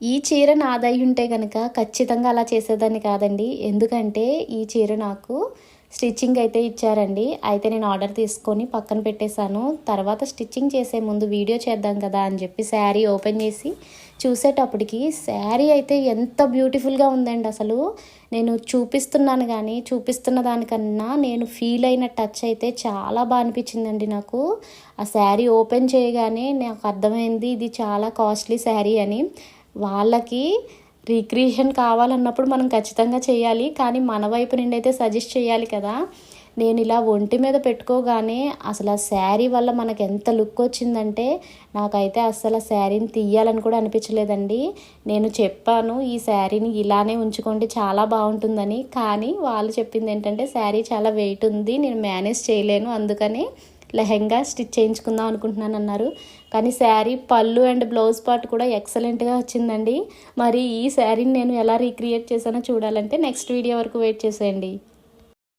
ఈ చీర నాదై ఉంటే గనక ఖచ్చితంగా అలా చేసేదాన్ని కాదండి. ఎందుకంటే ఈ చీర నాకు స్టిచ్చింగ్ అయితే ఇచ్చారండి. అయితే నేను ఆర్డర్ తీసుకొని పక్కన పెట్టేశాను. తర్వాత స్టిచ్చింగ్ చేసే ముందు వీడియో చేద్దాం కదా అని చెప్పి శారీ ఓపెన్ చేసి చూసేటప్పటికి శారీ అయితే ఎంత బ్యూటిఫుల్గా ఉందండి అసలు. నేను చూపిస్తున్నాను కానీ చూపిస్తున్న దానికన్నా నేను ఫీల్ అయిన టచ్ అయితే చాలా బాగా అనిపించిందండి నాకు. ఆ శారీ ఓపెన్ చేయగానే నాకు అర్థమైంది ఇది చాలా కాస్ట్లీ శారీ అని. వాళ్ళకి రిక్రియేషన్ కావాలన్నప్పుడు మనం ఖచ్చితంగా చేయాలి. కానీ మన వైపు నుండి అయితే సజెస్ట్ చేయాలి కదా. నేను ఇలా ఒంటి మీద పెట్టుకోగానే అసలు ఆ శారీ వల్ల మనకు ఎంత లుక్ వచ్చిందంటే నాకైతే అస్సలు ఆ శారీని తీయాలని కూడా అనిపించలేదండి. నేను చెప్పాను ఈ శారీని ఇలానే ఉంచుకోండి చాలా బాగుంటుందని. కానీ వాళ్ళు చెప్పింది ఏంటంటే శారీ చాలా వెయిట్ ఉంది, నేను మేనేజ్ చేయలేను, అందుకని లెహెంగా స్టిచ్ చేయించుకుందాం అనుకుంటున్నాను అన్నారు. కానీ శారీ పళ్ళు అండ్ బ్లౌజ్ పార్ట్ కూడా ఎక్సలెంట్గా వచ్చిందండి. మరి ఈ శారీని నేను ఎలా రీక్రియేట్ చేశానో చూడాలంటే నెక్స్ట్ వీడియో వరకు వెయిట్ చేసేయండి.